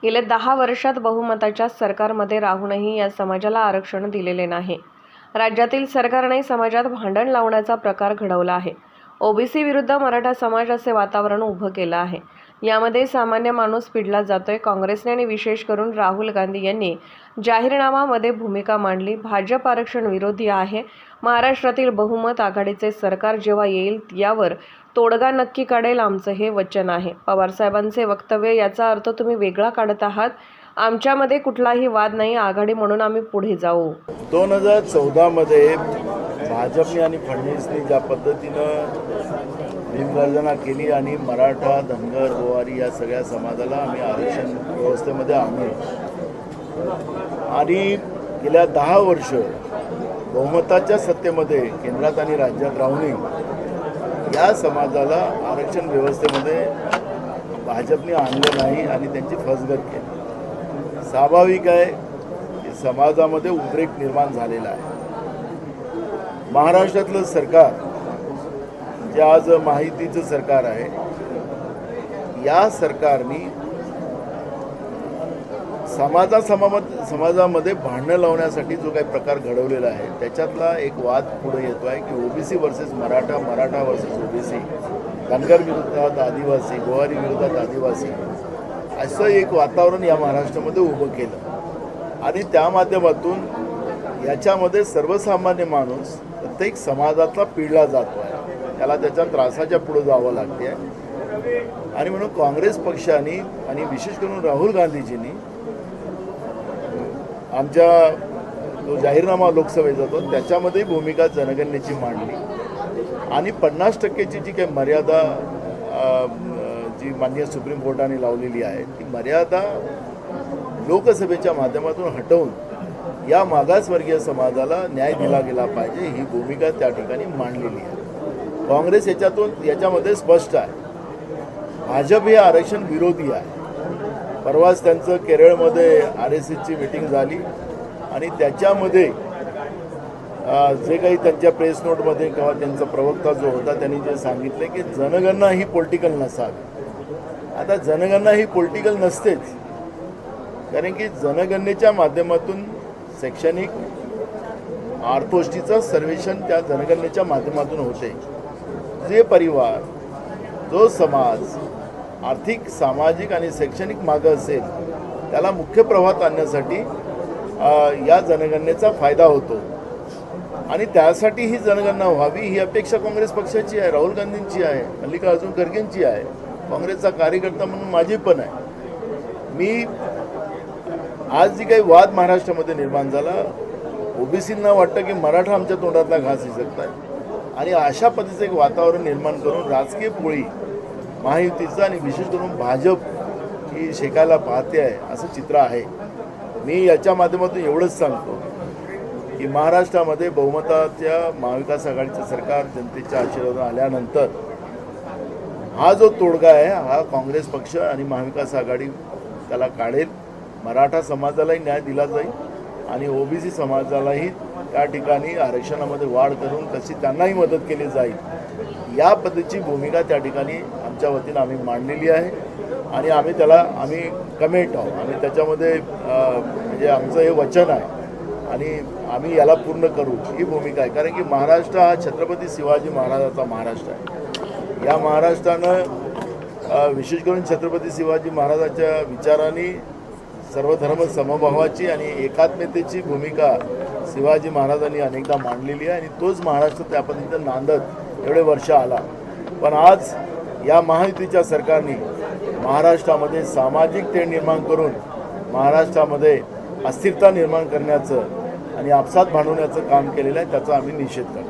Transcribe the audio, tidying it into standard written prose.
गेल्या 10 वर्षात बहुमताच्या सरकारमध्ये राहूनही या समाजाला आरक्षण दिलेले नाही। राज्यातील सरकारने समाजात भांडण लावण्याचा प्रकार घडवला आहे। ओबीसी विरुद्ध मराठा समाज असे वातावरण उभं केलं आहे। यामध्ये सामान्य माणूस पिडला जातोय। काँग्रेसने आणि विशेष करून राहुल गांधी यांनी जाहीरनाम्यामध्ये भूमिका मांडली। भाजप आरक्षण विरोधी आहे। महाराष्ट्रातील बहुमत आघाडीचे सरकार जेव्हा येईल यावर तोडगा नक्की काढेल, आमचं हे वचन आहे। पवारसाहेबांचे वक्तव्य याचा अर्थ तुम्ही वेगळा काढत आहात। आमच्यामध्ये कुठलाही वाद नाही, आघाडी म्हणून आम्ही पुढे जाऊ। 2014 मध्ये भाजपने आणि फडणवीसने ज्या पद्धतीनं भीमगर्जना केली आणि मराठा, धनगर, गोवारी या सगळ्या समाजाला आम्ही आरक्षण व्यवस्थेमध्ये आणले आणि गेल्या 10 वर्ष बहुमताच्या सत्तेमध्ये केंद्रात आणि राज्यात राहूनही या समाजाला आरक्षण व्यवस्थेमध्ये भाजपने आणलं नाही आणि त्यांची फसगत केली। स्वाभाविक आहे की समाजामध्ये उद्रेक निर्माण झालेला आहे। महाराष्ट्रातलं सरकार जे आज महायुतीचं सरकार आहे, या सरकारने समाजामध्ये भांडणं लावण्यासाठी जो काही प्रकार घडवलेला आहे त्याच्यातला एक वाद पुढे येतो आहे की OBC versus Maratha, Maratha versus OBC, Dhangar विरोधात आदिवासी, गोवारी विरोधात आदिवासी, असं एक वातावरण या महाराष्ट्रामध्ये उभं केलं आणि त्या माध्यमातून याच्यामध्ये सर्वसामान्य माणूस प्रत्येक समाजातला पिळला जातो आहे, त्याला त्याच्या त्रासाच्या पुढे जावं लागते आहे। आणि म्हणून काँग्रेस पक्षाने आणि विशेष करून राहुल गांधीजींनी आमच्या जो जाहीरनामा लोकसभेचा होता त्याच्यामध्ये भूमिका जनगणनेची मांडली आणि 50% जी काही मर्यादा जी माननीय सुप्रीम कोर्टाने लावलेली आहे ती मर्यादा लोकसभेच्या माध्यमातून हटवून या मागासवर्गीय समाजाला न्याय दिला गेला पाहिजे ही भूमिका त्या ठिकाणी मांडलेली आहे। काँग्रेस याच्यामध्ये स्पष्ट आहे। भाजप हे आरक्षण विरोधी आहे। परवाच त्यांचं केरळमध्ये RSSची मीटिंग झाली आणि त्याच्यामध्ये जे काही त्यांच्या प्रेस नोटमध्ये किंवा त्यांचा प्रवक्ता जो होता त्यांनी जे सांगितले की जनगणना ही पॉलिटिकल नसावी। आता जनगणना ही पॉलिटिकल नसतेच, कारण की जनगणनेच्या माध्यमातून शैक्षणिक आर्थोष्टीचं सर्वेक्षण त्या जनगणनेच्या माध्यमातून होते। जे परिवार, जो समाज आर्थिक, सामाजिक आणि शैक्षणिक मागं असेल त्याला मुख्य प्रवाहात आणण्यासाठी या जनगणनेचा फायदा होतो आणि त्यासाठी ही जनगणना व्हावी ही अपेक्षा काँग्रेस पक्षाची आहे, राहुल गांधींची आहे, मल्लिकार्जुन खरगेंची आहे, काँग्रेसचा कार्यकर्ता म्हणून माझी पण आहे। मी आज जी काही वाद महाराष्ट्रामध्ये निर्माण झाला, ओबीसींना वाटतं की मराठा आमच्या तोंडातला घास हिसकत आहे आणि अशा पद्धतीचं एक वातावरण निर्माण करून राजकीय पोळी महायुतीचं आणि विशेष करून भाजप ही शेकायला पाहते आहे असं चित्र आहे। मी याच्या माध्यमातून एवढंच सांगतो की महाराष्ट्रामध्ये बहुमताच्या महाविकास आघाडीचं सरकार जनतेच्या आशीर्वादाने आल्यानंतर हा जो तोडगा आहे हा काँग्रेस पक्ष आणि महाविकास आघाडी त्याला काढेल। मराठा समाजालाही न्याय दिला जाईल आणि ओबीसी समाजालाही त्या ठिकाणी आरक्षणामध्ये वाढ करून कशी त्यांनाही मदत केली जाईल या पद्धतीची भूमिका त्या ठिकाणी आमच्या वतीनं आम्ही मांडलेली आहे आणि आम्ही कमिट आहोत। आम्ही त्याच्यामध्ये म्हणजे आमचं हे वचन आहे आणि आम्ही याला पूर्ण करू ही भूमिका आहे, कारण की महाराष्ट्र हा छत्रपती शिवाजी महाराजांचा महाराष्ट्र आहे। या महाराष्ट्रानं विशेष करून छत्रपती शिवाजी महाराजांच्या विचारांनी सर्वधर्म समभावाची आणि एकात्मतेची भूमिका शिवाजी महाराजांनी अनेकदा मांडलेली आहे आणि तोच महाराष्ट्र त्या पद्धतीनं नांदत एवढे वर्ष आला। पण आज या महायुतीच्या सरकारने महाराष्ट्रामध्ये सामाजिक तेढ निर्माण करून महाराष्ट्रामध्ये अस्थिरता निर्माण करण्याचं आणि आपसात भांडवण्याचं काम केलेलं आहे, त्याचा आम्ही निषेध करतो।